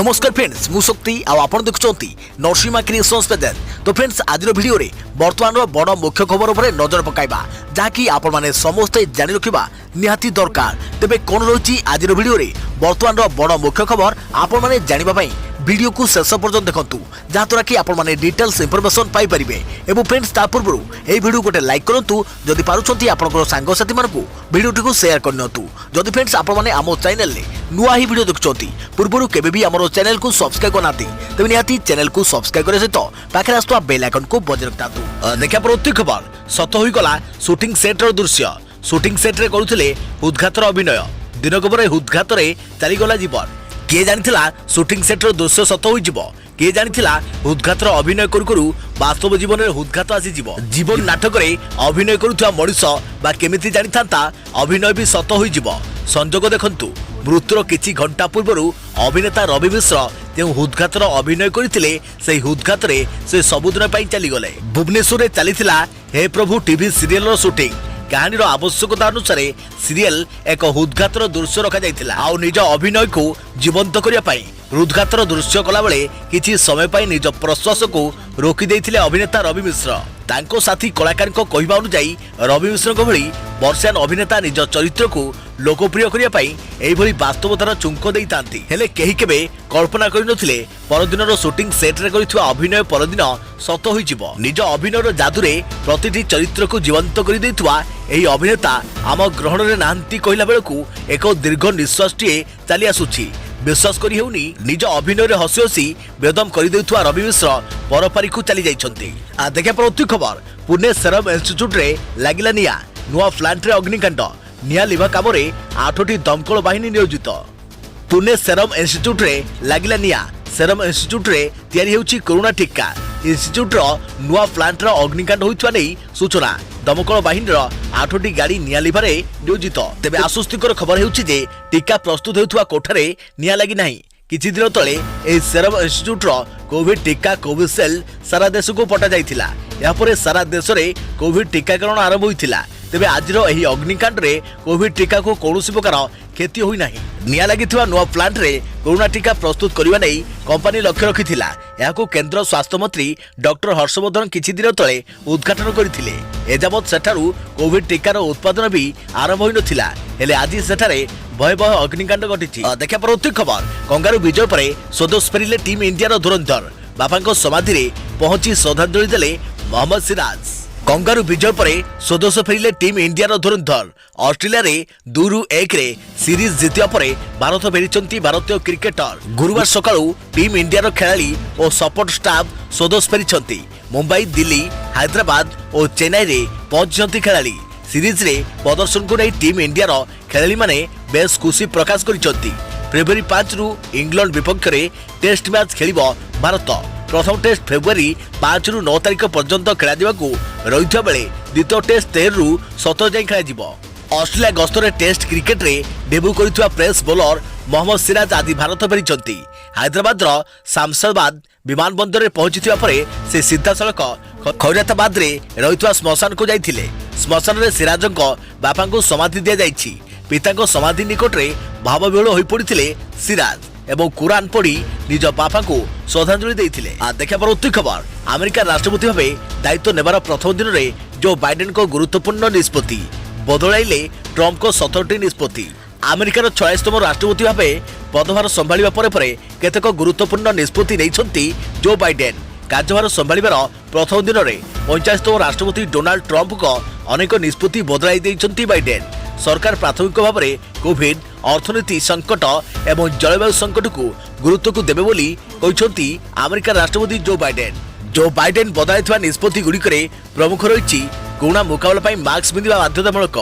नमस्कार फ्रेंड्स मु शक्ति आपण देखुंती नरसिंहा क्रिएशंस पेज। तो फ्रेंड्स आज वीडियो रे वर्तमान बड़ मुख्य खबर उपर नजर पकाइबा जहाँकि आपण माने समस्ते जानि रखिबा निहाती दरकार। तेबे कोन रही आज वीडियो रे वर्तमान बड़ मुख्य खबर आपण माने जानिबा पई वीडियो को शेष पर्यंत देखंतु जहाँद्वारा कि आपण माने डिटेल्स इंफॉर्मेशन पाई परिबे। एवं फ्रेंड्स ता पूर्व ए वीडियो गोटे लाइक करंतु जदि पारुछंती आपनकर सांग साथी मानकु वीडियो को शेयर करनतु। जदि फ्रेंड्स आपण माने आमो चैनल ले नुआ ही वीडियो देखुछंती पूर्व केबे भी हमरो चैनल को सब्सक्राइब करनाती तबे निहाती चैनल को सब्सक्राइब करे सहित पाखे आस्तुवा बेल आइकन को बजाय रखतातु। देखा प्रति खबर सत होई गला शूटिंग सेट रो दृश्य। शूटिंग सेट रे करूथिले उद्घातर अभिनय दिनक पर उद्घात रे चली गला जीवन। किए जानिथिला शूटिंग सेट रो दृश्य सत होई जिवो। किए जानिथिला उद्घातर अभिनय करू करू वास्तव जीवन रे उद्घात आसी जिवो। जीवन नाटक रे अभिनय करूथवा मनुष्य बा केमिति जानिथांता अभिनय भी सत होई जिवो। संजोग देखंतु मृत्युर किछि घंटा पूर्व अभिनेता रवि मिश्र जो उद्घातर अभिनय करथिले से उद्घात रे से सबुदिन पई चली गले। भुवनेश्वर रे चलीथिला हे प्रभु टीवी सीरियल रो शूटिंग। कहानी रो आवश्यकता अनुसार सीरियल एक उद्घातर दृश्य रखा जाइथिला आ निज अभिनय को जीवंत करिया पई उद्घातर दृश्य कला बेले किछि समय पई निज प्रश्वास को रोकी देइथिले अभिनेता रवि मिश्र। तांको साथी कलाकार को कहबा अनुसार रवि मिश्र को भली वर्षान अभिनेता निज चरित्र को लोकप्रिय करिया पई एई भली वास्तवतार चुंक देई तांती। हेले केही केबे कल्पना करि नथिले परदिनर शूटिंग सेट रे करिथुवा अभिनय परदिन सत होई जिवो। निज अभिनयर जादुरे प्रतिटी चरित्र को जीवंत करि देइथुवा एही अभिनेता आम ग्रहण रे नांती कहिला बेलकु एक दीर्घ निश्वासटीए चली आसुछि। विश्वास करि हेउनी निज अभिनय रे हसी हसी बेदम करि देउथुवा रवि मिश्र परपारी को चली जाइछन्ती। आ देखा प्रति खबर पुणे सेरम इंस्टीट्यूट रे लागिला निया नुआ प्लांट रे अग्निकांड। निया लिभा काम रे 8टी दमकल बाहिनी नियोजित। पुणे सेरम इंस्टीट्यूट रे लागिला निया। सेरम इंस्टीट्यूट रे तयारी हेउची कोरोना टीका। इंस्टीट्यूट रो नुआ प्लांट रो अग्निकांड होइतवा नै सूचना। दमकल बाहिनी रो 8टी गाड़ी निया लिभारे नियोजित। तेबे आश्वस्तिकर खबर हेउची जे टीका प्रस्तुत हेउथवा कोठारे निया लागि नाही। किछि दिन तले ए सेरम इंस्टीट्यूट रो कोविड टीका कोविशील्ड सारा देश को पटा जाइथिला। या परे सारा देश रे कोविड टीकाकरण आरंभ होइथिला। तेबे आजिर एही अग्निकांड रे कोविड टीका को कौनसी प्रकार क्षति होई नाही। निया लागिथिवा नुआ प्लांट रे कोरोना टीका प्रस्तुत करिवा नै कंपनी लक्ष्य रखिथिला। याको केंद्र स्वास्थ्य मंत्री डॉक्टर हर्षवर्धन किछि दिन तले उद्घाटन करथिले। एजाबत सेठारु कोविड टीकार उत्पादन भी आरंभ होई नथिला। हेले आज सेठारे भयावह अग्निकांड घटिछि। देखा प्रति खबर कंगारू विजय परे स्वदेश फेरिले टीम इंडिया रो धुरंधर। बापांको समाधि रे पहुंची श्रद्धांजलि देले मोहम्मद सिराज। कंगारू विजय परे स्वदेश फेरिले टीम इंडिया रो धुरंधर। ऑस्ट्रेलिया रे 2-1 रे सीरीज जितिया परे भारत फेरिचंती भारतीय क्रिकेटर। गुरुवार सकाळू टीम इंडिया रो खेलाड़ी और सपोर्ट स्टाफ स्वदेश फेरिचंती। मुंबई दिल्ली हैदराबाद और चेन्नई रे पहुंचंती खेलाड़ी। सीरीज रे प्रदर्शन को नै टीम इंडिया रो खेलाड़ी माने बेस खुशी प्रकाश करिसंती। फेब्रुआरी 5 रु इंग्लैंड विपक्ष रे टेस्ट मैच खेलिबो भारत। प्रथम टेस्ट फेब्रुआरी 5 रु 9 तारिख पर्यंत खेला दिबाकू रहिथा बेले द्वितीय टेस्ट 13 रु 17 जाय खेला जिवो। ऑस्ट्रेलिया गस्तरे टेस्ट क्रिकेट रे डेब्यू करिथुवा प्रेस बॉलर मोहम्मद सिराज आदि भारत फेरिचंती। हैदराबाद रो शामसाबाद विमानबंदर रे पहुंचिथिवा परे से सीधा सड़क खैरताबाद रे रहिथुवा स्मशान को जाइथिले। स्मशान रे सिराजंको बापा को समाधि दिया जाइछि। पिता को समाधि निकट रे भावविह्वल होई पड़िथिले सिराज एवं कुरान पढ़ी निज बापा को श्रद्धांजलि देइथिले। आ देखा प्रति खबर अमेरिका राष्ट्रपति भावे दायित्व नेबार प्रथम दिन रे जो बाइडेन को गुरुत्वपूर्ण निष्पत्ति बदलाइले ट्रम्प को 17टी निष्पत्ति। अमेरिकार 46तम राष्ट्रपति भावे पदभार संभाळिबा परे परे केतेक गुरुत्वपूर्ण निष्पत्ति नेइछंती जो बाइडेन। कार्यभार संभाळिबार प्रथम दिन रे 45तम राष्ट्रपति डोनाल्ड ट्रम्प को अनेक निष्पत्ति बदलाई देइछंती बाइडेन। सरकार प्राथमिक भाव में कोविड अर्थनीति संकट एवं जलवायु संकट को गुरुत्व को देबे बोली कहिसंती अमेरिका राष्ट्रपति जो बाइडेन। जो बाइडेन बदलाइथिबा निष्पत्ति गुड़िक प्रमुख रही कोरोना मुकाबला पाई मास्क पिंधिबा बाध्यतामूलक।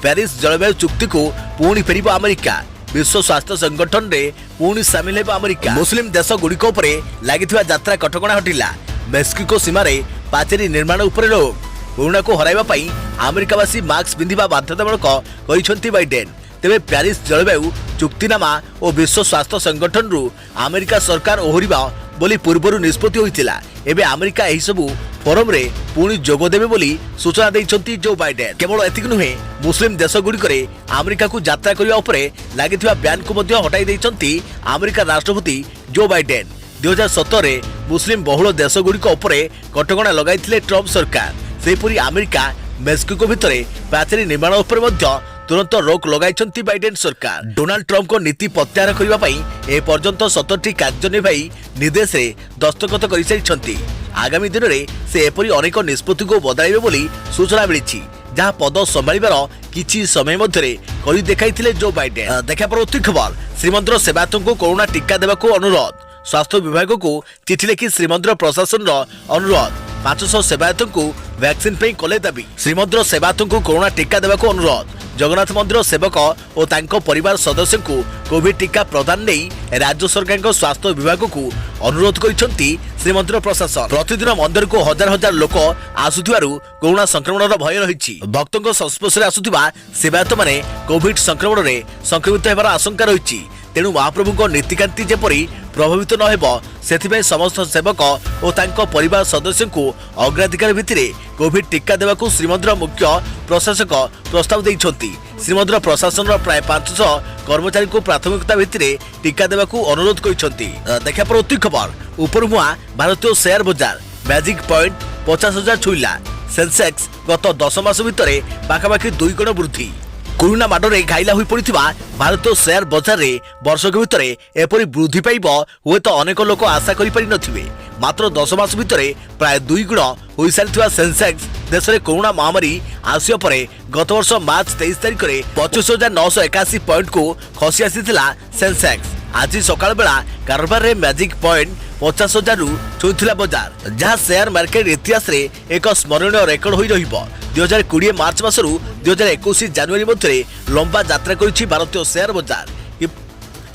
पेरिस जलवायु चुक्ति को पुणी फेरिबो अमेरिका। विश्व स्वास्थ्य संगठन रे पुणी सामिल हेबो अमेरिका। मुस्लिम देश गुड़िक उपरे लागिथिबा यात्रा कटकणा हटिला। मेक्सिको सीमा रे पाचेरी निर्माण उपरे रोक। कोरोना को हराइबा पाई अमेरिकावासी मास्क पिंधिबा बाध्यतामूलक कहिसंती बाइडेन। तेबे प्यारिस जलवायु चुक्तिनामा और विश्व स्वास्थ्य संगठन रु अमेरिका सरकार ओहरिबा बोली पूर्वरु निष्पत्ति होइतिला। एबे अमेरिका एही सबु फोरम रे पुणी जोग देबे बोली सूचना दैछंती जो बाइडेन। केवल एतिक नुहे मुस्लिम देश गुड़िकरे अमेरिका को यात्रा करबा उपरे लागिथिबा ब्यान को मध्य हटाई दैछंती अमेरिका राष्ट्रपति जो बाइडेन। 2017 रे मुस्लिम बहुल देश गुड़िक उपरे कटकणा लगाइथिले ट्रम्प सरकार। सेहीपरि अमेरिका मेक्सिको भितरे पाचेरी निर्माण उपरे मध्य तुरंत रोक लगाइछंती बाइडेन सरकार। डोनाल्ड ट्रम्प को नीति प्रत्याहार करबा पई ए पर्यंत 17टी कार्यनिर्वाही निर्देश रे दस्तखत करि सारिछंती। आगामी दिन में से एपरी अनेक निष्पत्ति को बदलाइबे बोली सूचना मिली, जहां पद संभाळिबार किछि समय मध्यरे करि देखाइथिले जो बाइडेन। देखा परवर्ती खबर, श्रीमंदिर सेवायतों को कोरोना टीका देबाको अनुरोध। स्वास्थ्य विभाग को चिठी लिखि श्रीमंदिर प्रशासन अनुरोध। 500 सेवायतों को वैक्सीन पे कले दाबी। श्रीमंदिर सेवायतों को कोरोना टीका देबाको अनुरोध। जगन्नाथ मंदिर सेवक और तांको परिवार सदस्य को कोविड टीका प्रदान नहीं राज्य सरकार को स्वास्थ्य विभाग को अनुरोध करिसेंती श्रीमंदिर प्रशासन। प्रतिदिन मंदिर को हजार हजार लोक आसुथिबारु कोरोना संक्रमण भय रही। भक्तों संस्पर्श आसुथिबा सेवायत माने कोविड संक्रमण रे संक्रमित हेबार आशंका रही। तेणु महाप्रभु नीतिकांति जेपरी प्रभावित न हेब सेथिबे समस्त सेवक और तांको परिवार सदस्य को अग्राधिकार भित्तिरे कोविड टीका देवाकू श्रीमंदिर मुख्य प्रशासक प्रस्ताव देइछंती। श्रीमंदिर प्रशासन प्राय 500 कर्मचारी को प्राथमिकता भित्तिरे टीका देवाकू अनुरोध करिसेंती। देखा परवर्ती खबर, उपरमुआ भारतीय शेयर बाजार मैजिक पॉइंट 50,000 छुईला। सेंसेक्स गत 10 मास भितरे पाखापाखि 2 गुण वृद्धि। कोरोना माडरे घाइला होई पड़िथिबा भारतीय शेयर बाजार रे वर्षक भितरे एपरि वृद्धि पाइब हुए तो अनेक लोक आशा करि पारि नथिबे। मात्र 10 मास भितरे प्राय 2 गुण होई सारिथिबा सेंसेक्स देश रे कोरोना महामारी आसिया परे गत वर्ष मार्च 23 तारिख रे 25,981 पॉइंट को खसी आसीथिला सेंसेक्स। आज सकाळ बेला कारबार रे मैजिक पॉइंट 50,000 रु छुईथिला बाजार, जहां शेयर मार्केट इतिहास रे एक स्मरणीय रेकर्ड होई रहिबो। 2020 मार्च मासरू 2021 जनवरी मध्य लंबा यात्रा करिछि भारतीय शेयर बाजार।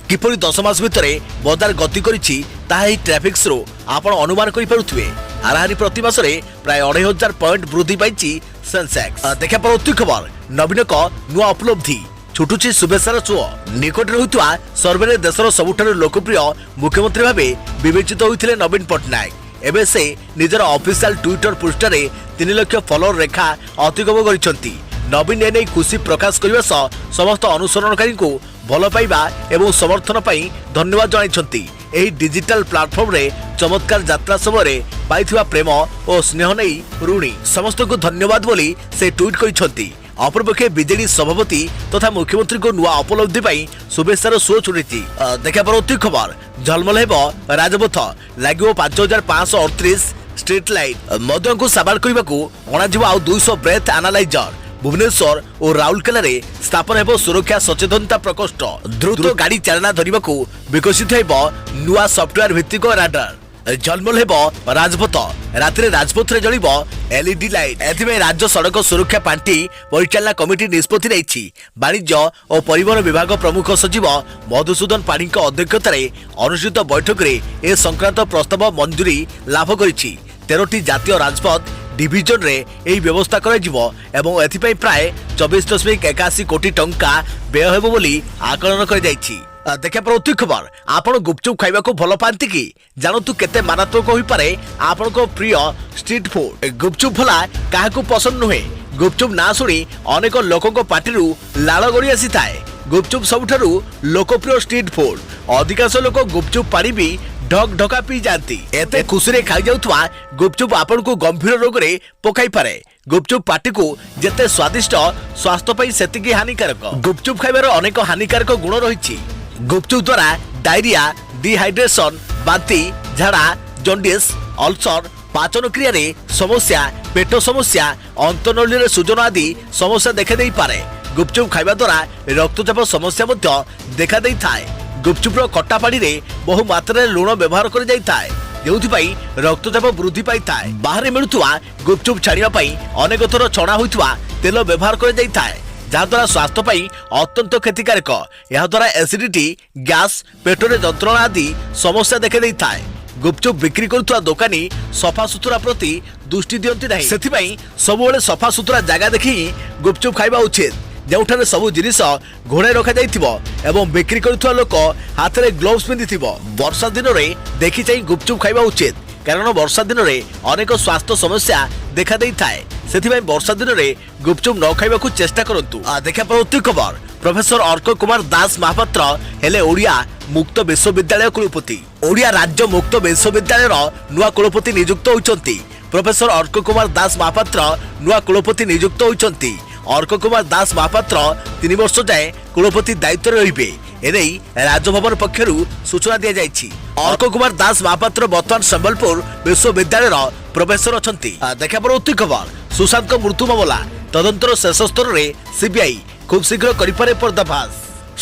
किपरि 10 मास भितरे बाजार गति करिछि ताहा ही ट्रैफिक्स रो आपण अनुमान करि पारुथिबे। हाराहारी प्रति मासरे प्राय 2,500 पॉइंट वृद्धि पाइछि सेंसेक्स। देखा परवर्ती खबर, नवीनक नुआ उपलब्धि छुटुछि शुभेच्छार चुओ। निकट होइतुआ सर्वे देशर सबुठारु लोकप्रिय मुख्यमंत्री भाबे विवेचित होइथिले नवीन पटनायक। एबे से निजर ऑफिशियल ट्विटर पृष्ठरे 3 लाख फॉलोअर रेखा अतिक्रम करिसेंती। नवीन एने खुशी प्रकाश करबा सह समस्त अनुसरणकारी को भल पाइबा एवं समर्थन पाई धन्यवाद जणाइछंती। एही डिजिटल प्लेटफॉर्म रे चमत्कार यात्रा समय पाइथिबा प्रेम और स्नेह नै ऋणी समस्त को धन्यवाद बोली से ट्वीट करिसेंती। अपरपक्षे बीजेडी सभापति तथा मुख्यमंत्री को नुआ उपलब्धि पाई शुभेच्छार सुओ छुटी। देखा परवर्ती खबर, झलमल हेब राजपथ लगे 5,538 स्ट्रीट लाइट। मदुआ को साबाड़ करने को अणाजिब आउ 200 ब्रेथ एनालाइजर। भुवनेश्वर और राउरकेला रे स्थापन हेब सुरक्षा सचेतनता प्रकोष्ठ। द्रुत गाड़ी चालना धरने को विकसित हेब नुआ सॉफ्टवेयर भित्तिक राडार। झलमल हेब राजपथ, राति राजपथ रे जलिब एलईडी लाइट। एथिमे राज्य सड़क सुरक्षा पांठी परिचालना कमिटी निष्पत्ति नेछि। वाणिज्य और परिवहन विभाग प्रमुख सचिव मधुसूदन पाढ़ी अध्यक्षतार अनुष्ठित बैठक रे ए संक्रांत प्रस्ताव मंजूरी लाभ करिछि। 13टी जातीय राजपथ डिविजन रे एही व्यवस्था कराजिबो एवं एथिपई प्राय 24.81 कोटी टंका व्यय हेबो बोली आकलन कर जाइछि। देखा परवर्ती खबर, आपण गुपचुप खाइबा को भल पाती कि जानतु केते मारात्मक होई पारे आपण को प्रिय स्ट्रीट फूड। गुपचुप भला काहाकू पसंद नुहे। गुपचुप ना सुनी अनेक लोकक पाटिरु लाळ गड़ी आसी थाए। गुपचुप सबुठारु लोकप्रिय स्ट्रीट फूड। अधिकांश लोक गुपचुप पानी भी ढक ढका पी जाती। एते खुशी रे खाई जाउथवा गुपचुप आपण को गंभीर रोग रे पकाई पारे। गुपचुप पाटी को जेते स्वादिष्ट स्वास्थ्य पई सेतिकी हानिकारक। गुपचुप खाइबार अनेक हानिकारक गुण रहिछि। गुपचुप द्वारा डायरिया, डिहाइड्रेशन, बांती, झाड़ा, जॉन्डिस, अल्सर, पाचन क्रिया रे समस्या, पेट समस्या, अंतनली रे सूजन आदि समस्या देखा देई पारे। गुपचुप खाइबा द्वारा रक्तचाप समस्या मध्य देखा देई थाए। गुपचुप रो खट्टा पानी रे बहु मात्रा रे लूण व्यवहार कर जाई थाए, जेउथि रक्तचाप वृद्धि पाई थाए। बाहर मिलुवा गुपचुप छाड़िया पई अनेक थर छणा होइथवा तेल व्यवहार कर जाई थाए, जहाद्वारा स्वास्थ्य पाई अत्यंत क्षतिकारक। यह द्वारा एसिडिटी, गैस, पेटरे जंत्रणा आदि समस्या देखा देई थाए। गुपचुप बिक्री करुवा दोकानी सफा सुतुरा प्रति दृष्टि दियंती नाही। सेथिपई सबुबेले सफा सुतुरा जगह देखि गुपचुप खाइबा उचित, जोठारे सबु जिनिस घोड़ाई रखा जाइथिबो एवं बिक्री करुवा लोक हाथ में ग्लोव्स पिंधिथिबो। वर्षा दिन में देखि चाहि गुपचुप खाइबा उचित कारण वर्षा दिन में अनेक स्वास्थ्य समस्या देखा देई थाए सेथिबाई वर्षा दिन में गुपचुप न खाइबाकू चेष्टा करंतु। देखा परवर्ती खबर प्रोफेसर अर्क कुमार दास महापात्र हेले ओडिया मुक्त विश्वविद्यालय कुलपति। ओडिया राज्य मुक्त विश्वविद्यालय नुआ कुलपति नियुक्त होइचंती। प्रोफेसर अर्क कुमार दास महापात्र नुआ कुलपति नियुक्त होइचंती। अर्क कुमार दास महापात्र 3 वर्ष जाए कुलपति दायित्व रहिबे एने राजभवन पक्षरु सूचना दिया जायछि। अर्क कुमार दास महापात्र वर्तमान संबलपुर विश्वविद्यालय प्रोफेसर अछंती। देखा परवर्ती खबर सुशांत मृत्यु मामला तदंतर शेष स्तर में सीबीआई खूब शीघ्र करिपारे पर्दाफाश।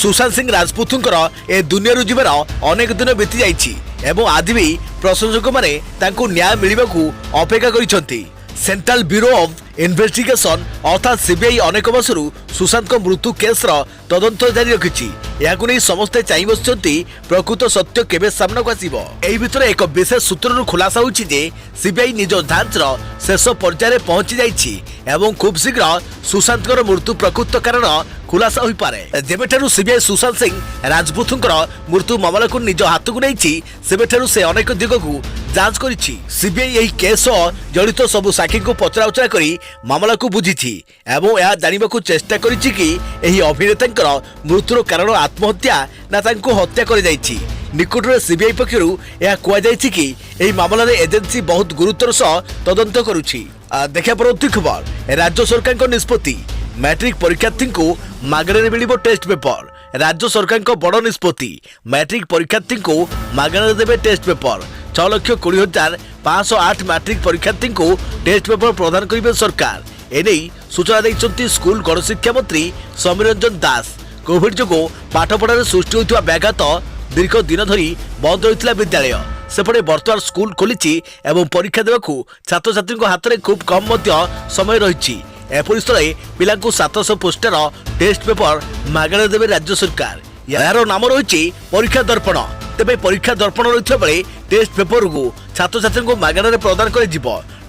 सुशांत सिंह राजपूतंकर ए दुनिया जीवर अनेक दिन बीती जाइछि एवं आज भी प्रशंसक माने तांको न्याय मिलिबाकू अपेक्षा करिसंती। सेंट्रल ब्यूरो ऑफ इन्वेस्टिगेशन अर्थात सीबीआई अनेक वर्षरू सुशांत मृत्यु केस तदंत जारी रखिछि। याकू नहीं समस्ते चाहि बसिचंती प्रकृत सत्य केबे सामना को आसीबो। एही भितर एक विशेष सूत्ररू खुलासा होइछि जे सीबीआई निज जांचर शेष पर्याय पहुंची जाइछि एवं खूब शीघ्र सुशांतर मृत्यु प्रकृत कारण खुलासा होई पारे। जेबेठारु सीबीआई सुशांत सिंह राजपूतंकर मृत्यु मामला को निज हाथ को नहीं सेबेठारु से अनेक दिग को जांच करिछि। सीबीआई एही केस जड़ित सबु साक्षी को पचराउचरा करी मामला को बुझिछि एवं यह जानिबाकू चेष्टा करिछि कि एही अभिनेतांकर मृत्युर कारण आत्महत्या ना तांको हत्या करि जाइछि। निकटरे सीबीआई पक्षरु यह कुआ जाइछि कि एही मामला रे एजेंसी बहुत गुरुतर सह तदंत करुछि। देखा परवर्ती खबर राज्य सरकार को निष्पत्ति मैट्रिक परीक्षार्थी को मागणे मिलिबो टेस्ट पेपर। राज्य सरकार को बड़ निष्पत्ति मैट्रिक परीक्षार्थी को मागणे देबे टेस्ट पेपर। 6,20,508 मैट्रिक परीक्षार्थी को टेस्ट पेपर प्रदान करिबे सरकार। एने सूचना दैछंती स्कूल गणशिक्षा मंत्री समीर रंजन दास। कोविड जोगो पाठपढ़ार सृष्टि होइतबा व्याघात दीर्घ दिन धरी बंद रहितला विद्यालय सेपटे वर्तमान स्कूल खोली एवं परीक्षा देवाकू छात्र छात्री हाथ में खूब कम समय रही। एपरी स्थल पिला 700 पोस्टर टेस्ट पेपर मागणे देवे राज्य सरकार। यार नाम रही परीक्षा दर्पण। तेबे परीक्षा दर्पण रही बेले टेस्ट पेपर को छात्र छात्री को मागणे प्रदान कर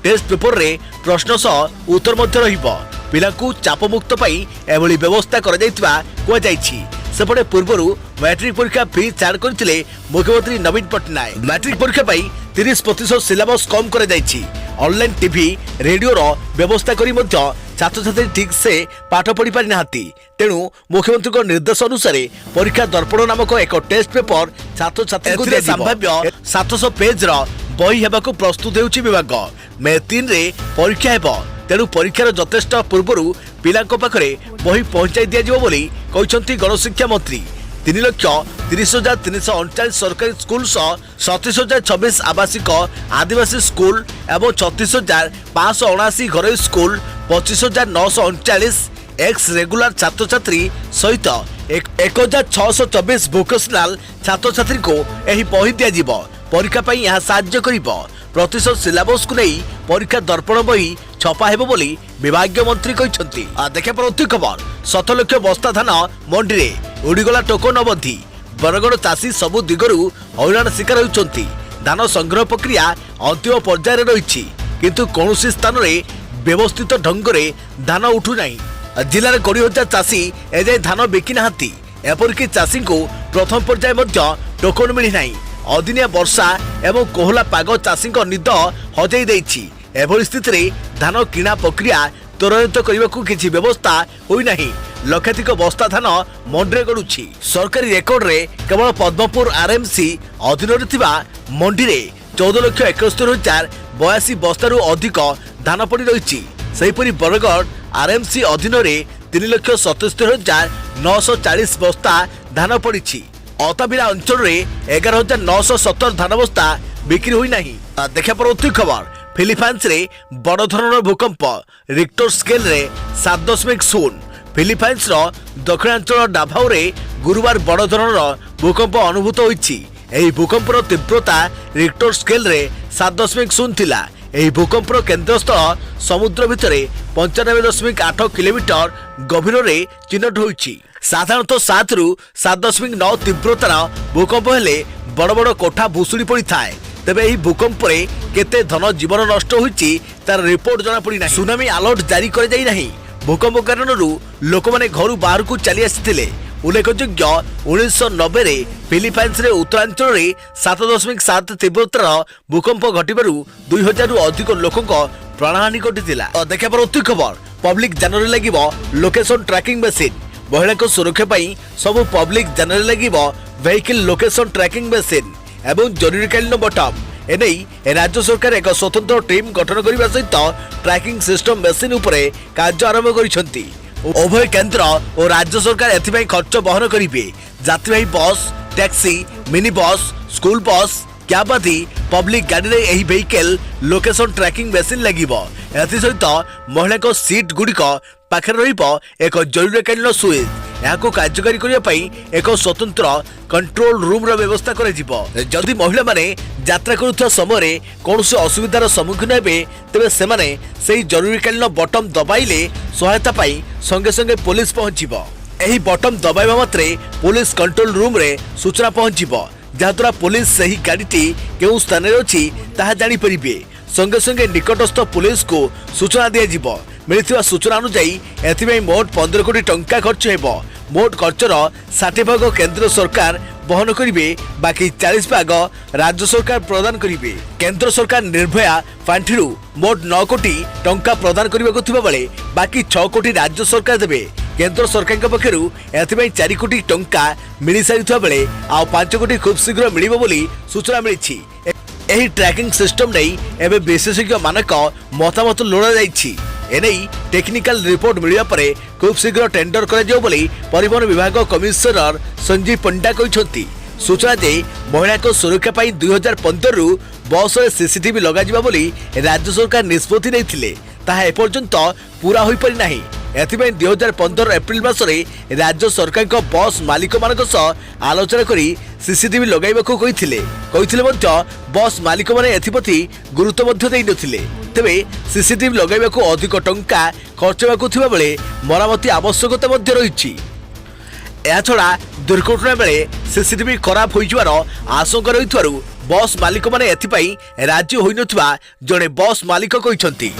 टेस्ट पेपर रे प्रश्न सह उत्तर मध्य रहिबो। पिलांकु चापमुक्त पाई एभली व्यवस्था करा जायतिबा कोआ जायछि। सेपटे पूर्वरु मैट्रिक परीक्षा फी छाड़ करथिले मुख्यमंत्री नवीन पटनायक। मैट्रिक परीक्षा पाई 30% सिलेबस कम करा जायछि। ऑनलाइन टीवी रेडियो रो व्यवस्था करी मध्य छात्र छात्री ठीक से पाठ पढ़ी पारि नाहंती। तेणु मुख्यमंत्री को निर्देश अनुसार परीक्षा दर्पण नामक एक टेस्ट पेपर छात्र छात्री को संभाव्य 700 पेज रो बही हेबाकू प्रस्तुत हेउछि विभाग। मे 3 रे परीक्षा हेबो। तेणु परीक्षार यथेष्ट पूर्वरु पिलांको पाखरे बही पहुंचाई दिया जिवो बोली कहिसंती गणशिक्षा मंत्री। 3,30,339 सरकारी स्कूल 37,026 आवासिक आदिवासी स्कूल एवं 36,579 घरोई स्कूल 25,939 एक्स रेगुलर छात्र छात्री सहित 1,624 वोकेशनल छात्र छात्री को यही बही दिया जिवो। परीक्षा पाई यह साहाय्य करिबो। प्रतिशत सिलेबस को नहीं परीक्षा दर्पण बही छपा हेबो बोली विभागीय मंत्री कहिसंती। देखा परवर्ती खबर 7 लाख बस्ता धान मंडी रे उड़ीगला टोकन अवधि। बरगड़ चाषी सबु दिगरु हईराण शिकार होइचंती। धान संग्रह प्रक्रिया अंतिम पर्यायर रही किंतु कौनसी स्थान में व्यवस्थित ढंग से धान उठू नहीं। जिले में 20,000 चाषी एजाए धान बिकी नाहांती। एपरिक चाषी को प्रथम पर्याय टोकन मिली नहीं। अदिनिया वर्षा एवं कोहला पाग चाषी निद हजई देछि। एभली स्थिति रे धान किणा प्रक्रिया त्वरित करने को किसी व्यवस्था होई नहीं। लक्षाधिक बस्ता धान मंडी गड़ुछि। सरकारी रेकर्ड रे केवल पद्मपुर आरएमसी अधीन मंडी रे 14,71,082 बस्तारू अधिक धान पड़ी रही। सेहीपरि बरगड़ आरएमसी अधीन रे 3,77,940 बस्ता धान पड़ी। अताबिरा अंचल रे 11,970 धान बस्ता बिक्री होई नहीं। देखा परवर्ती खबर फिलिपाइंस रे बड़ धरणर भूकंप रिक्टर स्केल रे 7.0। फिलिपाइंस रो दक्षिणांचल डाभाउ रे गुरुवार बड़ धरणर भूकंप अनुभूत होईछि। एही भूकंपर तीव्रता रिक्टर स्केल रे 7.0 थिला। एही भूकंपर केंद्रस्थल समुद्र भितरे 95.8 किलोमीटर गभीर रे चिन्हट होईछि। साधारणतः 7 रु 7.9 तीव्रतार भूकंप हेले बड़ बड़ कोठा भुशुड़ी पड़ी थाए। तेबे एही भूकंप केते धन जीवन नष्ट होईछि तार रिपोर्ट जना पड़ी नाही। सुनामी अलर्ट जारी कर जाई नाही। भूकंप कारणरू लोक मैंने घर बाहर को चली आसी। उल्लेखयोग्य 1990 रे फिलिपाइन्स रे उत्तरांचल रे 7.7 तीव्रतार भूकंप घटिबारु 2000 रु अधिक लोकक प्राणहानि घटिथिला। देखा पर खबर पब्लिक जानरे लागिबो लोकेशन ट्रैकिंग मशीन। महिला को सुरक्षा पाई सब पब्लिक जानरे लागिबो वेहिकल लोकेशन ट्रैकिंग मशीन एवं जरूरीकालीन बटम। एने राज्य सरकार एक स्वतंत्र टीम गठन करने सहित ट्रैकिंग सिस्टम मशीन उपरे कार्य आरंभ करिसेंती। उभय केंद्र और राज्य सरकार एथिपाई खर्च बहन करिवे। यात्रीवाही बस, taxi, mini bus, school bus, cab आदि पब्लिक गाड़ी रे एही वेहिकल लोकेशन ट्रैकिंग मशीन लागिबो। एथि सहित महिला को सीट गुड़िक पाखरे रहिबो एक जरूरीकालीन स्विच। याको कार्यकारी करिया पई एक स्वतंत्र कंट्रोल रूम रो व्यवस्था करे जिवो। जदि महिला माने यात्रा करुवा समय कौनसी असुविधार सम्मुखीन हेबे तेबे सेमाने सेही जरूरीकालीन बटम दबाइले सहायता पाई संगे संगे पुलिस पहुंचीबो। एही बटम दबाइबा मात्रे पुलिस कंट्रोल रूम रे सूचना पहुंचीबो, जहाद्वारा पुलिस सही गाड़ीटी केउ स्थान रे अछि ताहा जानि परिबे। संगे संगे निकटस्थ पुलिस को सूचना दिया जिवो। मिलिथिबा सूचना अनुसार एथिबाई मोट 15 कोटी टंका खर्च हेबो। मोट खर्चर 60 भाग केंद्र सरकार बहन करिवे, बाकी 40 भाग राज्य सरकार प्रदान करिवे। केंद्र सरकार निर्भया पांठिरु मोट 9 कोटी टंका प्रदान करबाको थिबा बेले बाकी 6 कोटी राज्य सरकार देबे। केंद्र सरकार पक्षरु एथिबाई 4 कोटी टंका मिली सारिथबा बेले आ 5 कोटी खूब शीघ्र मिलिबो बोली सूचना मिलिछि। एही ट्रैकिंग सिस्टम नै एबे विशेषज्ञ मानक मतामत लोड़ा जाइछि। एनै टेक्निकल रिपोर्ट मिलिया परे खूब शीघ्र टेंडर करा जाउ बोली परिवहन विभाग कमिश्नर संजीव पंडा कहिसंती। सूचना दे महिला को सुरक्षा पाई 2015 रु बस रे सीसीटीवी लगा जिबा बोली राज्य सरकार निष्पत्ति नैथिले, ताहा एपर्यंत पूरा होई परि नाही। एथिबाई 2015 एप्रिल मासरे राज्य सरकार को बस मालिक मानक सह आलोचना करी सीसीटीवी लगाइबाको कहिथिले मध्य बस मालिक माने एथिप्रति गुरुत्व मध्य देइ नथिले। तेबे सीसीटीवी लगाइबाको अधिक टंका खर्च हेबाको थिबा बेले मरामती आवश्यकता मध्य रहिछि। एछड़ा दुर्घटना बेले सीसीटीवी खराब होइजवार आशंका रहिथारु बस मालिक माने एथिपाई राज्य होइनथिबा जणे बस मालिक कहिसंती।